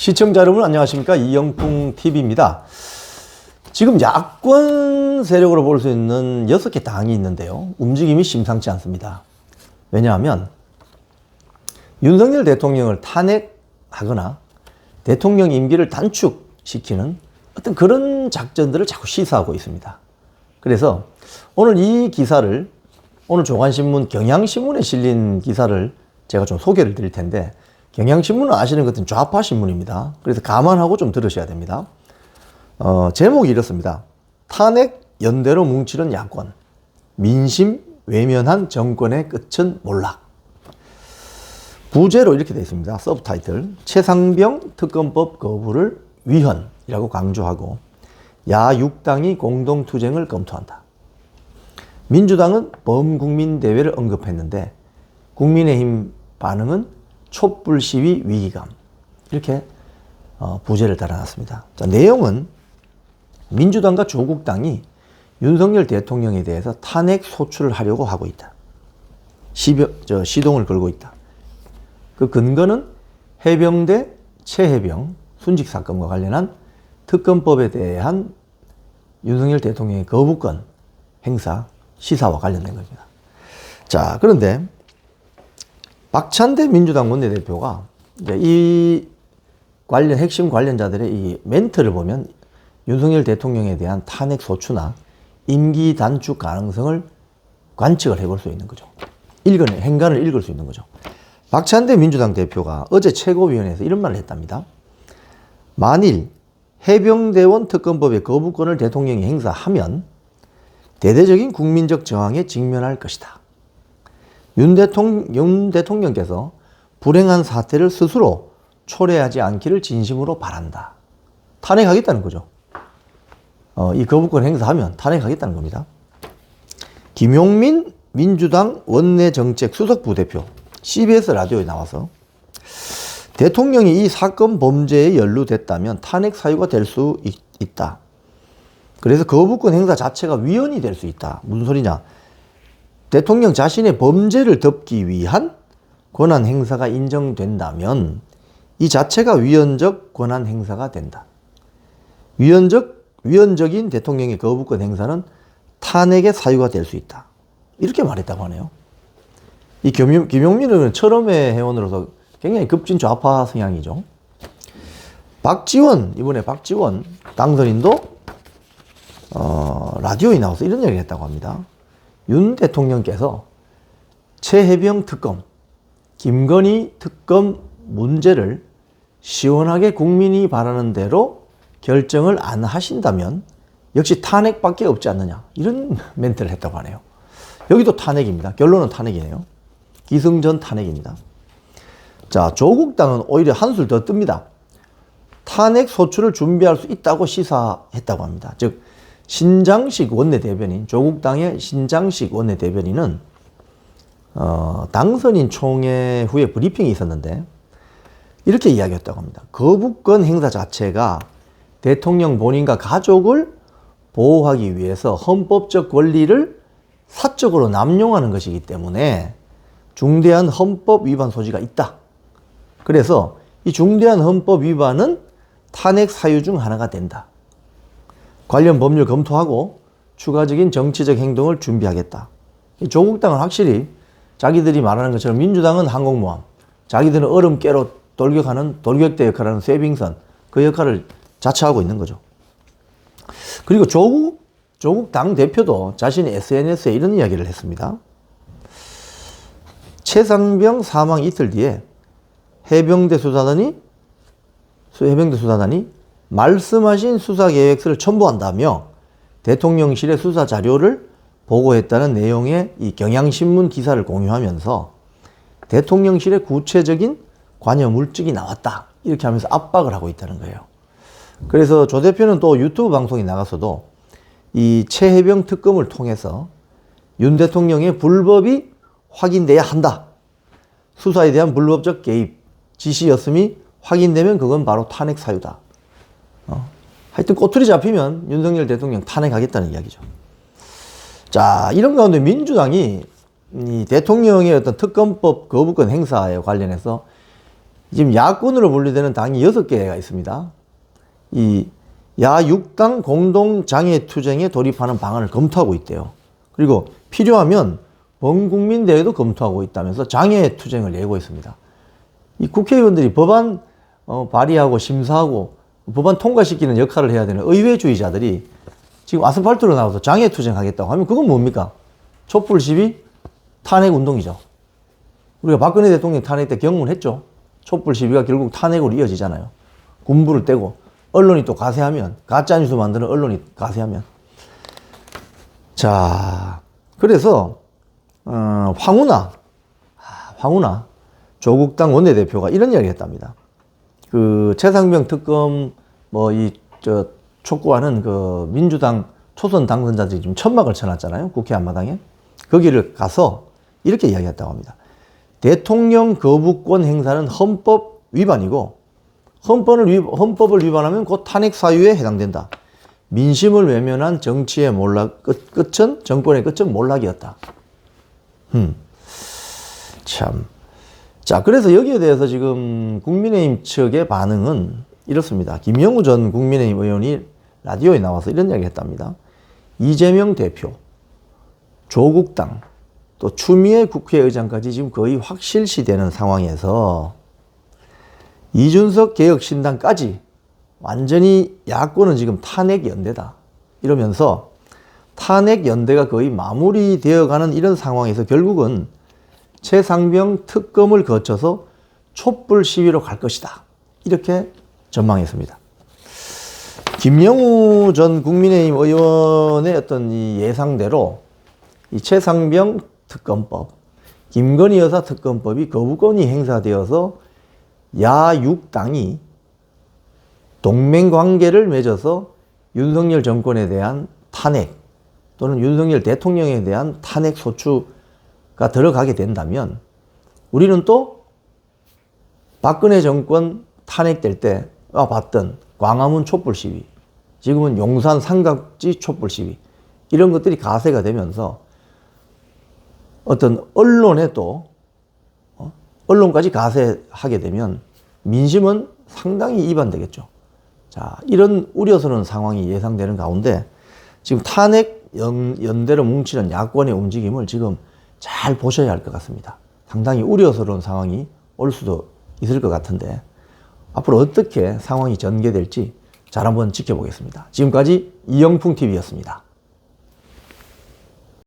시청자 여러분 안녕하십니까, 이영풍TV입니다. 지금 야권 세력으로 볼 수 있는 6개 당이 있는데요, 움직임이 심상치 않습니다. 왜냐하면 윤석열 대통령을 탄핵하거나 대통령 임기를 단축시키는 어떤 그런 작전들을 자꾸 시사하고 있습니다. 그래서 오늘 이 기사를, 오늘 조간신문 경향신문에 실린 기사를 제가 좀 소개를 드릴 텐데, 경향신문은 아시는 것 같은 좌파 신문입니다. 그래서 감안하고 좀 들으셔야 됩니다. 제목이 이렇습니다. 탄핵 연대로 뭉치는 야권, 민심 외면한 정권의 끝은 몰라. 부제로 이렇게 되어 있습니다. 서브타이틀: 최상병 특검법 거부를 위헌이라고 강조하고 야 6당이 공동투쟁을 검토한다. 민주당은 범국민대회를 언급했는데 국민의힘 반응은 촛불 시위 위기감, 이렇게 부제를 달아놨습니다. 자, 내용은 민주당과 조국당이 윤석열 대통령에 대해서 탄핵 소추를 하려고 하고 있다. 시동을 걸고 있다. 그 근거는 해병대 최해병 순직 사건과 관련한 특검법에 대한 윤석열 대통령의 거부권 행사 시사와 관련된 겁니다. 자, 그런데 박찬대 민주당 원내대표가 이제 이 관련 핵심 관련자들의 이 멘트를 보면 윤석열 대통령에 대한 탄핵 소추나 임기 단축 가능성을 관측을 해볼 수 있는 거죠. 행간을 읽을 수 있는 거죠. 박찬대 민주당 대표가 어제 최고위원회에서 이런 말을 했답니다. 만일 해병대원 특검법의 거부권을 대통령이 행사하면 대대적인 국민적 저항에 직면할 것이다. 윤 대통령께서 불행한 사태를 스스로 초래하지 않기를 진심으로 바란다. 탄핵하겠다는 거죠. 이 거부권 행사하면 탄핵하겠다는 겁니다. 김용민 민주당 원내정책수석부 대표 CBS 라디오에 나와서 대통령이 이 사건 범죄에 연루됐다면 탄핵 사유가 될 수 있다. 그래서 거부권 행사 자체가 위헌이 될 수 있다. 무슨 소리냐? 대통령 자신의 범죄를 덮기 위한 권한 행사가 인정된다면 이 자체가 위헌적 권한 행사가 된다. 위헌적인 대통령의 거부권 행사는 탄핵의 사유가 될 수 있다. 이렇게 말했다고 하네요. 이 김용민은 철험의 회원으로서 굉장히 급진 좌파 성향이죠. 이번에 박지원 당선인도 라디오에 나와서 이런 얘기를 했다고 합니다. 윤 대통령께서 최해병 특검, 김건희 특검 문제를 시원하게 국민이 바라는 대로 결정을 안 하신다면 역시 탄핵밖에 없지 않느냐, 이런 멘트를 했다고 하네요. 여기도 탄핵입니다. 결론은 탄핵이네요. 기승전 탄핵입니다. 자, 조국당은 오히려 한술 더 뜹니다. 탄핵 소추를 준비할 수 있다고 시사했다고 합니다. 즉 신장식 원내대변인, 조국당의 신장식 원내대변인은 당선인 총회 후에 브리핑이 있었는데 이렇게 이야기했다고 합니다. 거부권 행사 자체가 대통령 본인과 가족을 보호하기 위해서 헌법적 권리를 사적으로 남용하는 것이기 때문에 중대한 헌법 위반 소지가 있다. 그래서 이 중대한 헌법 위반은 탄핵 사유 중 하나가 된다. 관련 법률 검토하고 추가적인 정치적 행동을 준비하겠다. 조국당은 확실히 자기들이 말하는 것처럼 민주당은 항공모함, 자기들은 얼음 깨로 돌격하는 돌격대 역할을 하는 쇠빙선, 그 역할을 자처하고 있는 거죠. 그리고 조국 당 대표도 자신의 SNS에 이런 이야기를 했습니다. 최상병 사망 이틀 뒤에 해병대 수사단이 말씀하신 수사 계획서를 첨부한다며 대통령실의 수사 자료를 보고했다는 내용의 이 경향신문 기사를 공유하면서 대통령실의 구체적인 관여 물증이 나왔다, 이렇게 하면서 압박을 하고 있다는 거예요. 그래서 조 대표는 또 유튜브 방송에 나가서도 이 최해병 특검을 통해서 윤 대통령의 불법이 확인돼야 한다. 수사에 대한 불법적 개입, 지시였음이 확인되면 그건 바로 탄핵 사유다. 하여튼 꼬투리 잡히면 윤석열 대통령 탄핵하겠다는 이야기죠. 자, 이런 가운데 민주당이 이 대통령의 어떤 특검법 거부권 행사에 관련해서 지금 야권으로 분류되는 당이 6개가 있습니다. 이 야6당 공동장애투쟁에 돌입하는 방안을 검토하고 있대요. 그리고 필요하면 범국민대회도 검토하고 있다면서 장애투쟁을 예고했습니다. 이 국회의원들이 법안 발의하고 심사하고 법안 통과시키는 역할을 해야 되는 의회주의자들이 지금 아스팔트로 나와서 장애투쟁 하겠다고 하면 그건 뭡니까? 촛불 시위, 탄핵운동이죠. 우리가 박근혜 대통령 탄핵 때 경험했죠. 촛불 시위가 결국 탄핵으로 이어지잖아요. 군부를 떼고 언론이 또 가세하면, 가짜뉴스 만드는 언론이 가세하면. 자, 그래서 황운하 조국당 원내대표가 이런 이야기를 했답니다. 그 최상병 특검 촉구하는 그 민주당 초선 당선자들이 지금 천막을 쳐놨잖아요. 국회 앞마당에. 거기를 가서 이렇게 이야기했다고 합니다. 대통령 거부권 행사는 헌법 위반이고 헌법을 위반하면 곧 탄핵 사유에 해당된다. 민심을 외면한 정치의 정권의 끝은 몰락이었다. 참. 자, 그래서 여기에 대해서 지금 국민의힘 측의 반응은 이렇습니다. 김영우 전 국민의힘 의원이 라디오에 나와서 이런 이야기 했답니다. 이재명 대표, 조국당, 또 추미애 국회의장까지 지금 거의 확실시되는 상황에서 이준석 개혁신당까지 완전히 야권은 지금 탄핵연대다. 이러면서 탄핵연대가 거의 마무리되어가는 이런 상황에서 결국은 최상병 특검을 거쳐서 촛불 시위로 갈 것이다. 이렇게 전망했습니다. 김영우 전 국민의힘 의원의 어떤 이 예상대로 이 최상병 특검법, 김건희 여사 특검법이 거부권이 행사되어서 야6당이 동맹관계를 맺어서 윤석열 정권에 대한 탄핵 또는 윤석열 대통령에 대한 탄핵 소추가 들어가게 된다면 우리는 또 박근혜 정권 탄핵될 때 봤던 광화문 촛불 시위, 지금은 용산 삼각지 촛불 시위 이런 것들이 가세가 되면서 어떤 언론에 또 언론까지 가세하게 되면 민심은 상당히 이반되겠죠. 자, 이런 우려스러운 상황이 예상되는 가운데 지금 탄핵 연대로 뭉치는 야권의 움직임을 지금 잘 보셔야 할 것 같습니다. 상당히 우려스러운 상황이 올 수도 있을 것 같은데 앞으로 어떻게 상황이 전개될지 잘 한번 지켜보겠습니다. 지금까지 이영풍TV였습니다.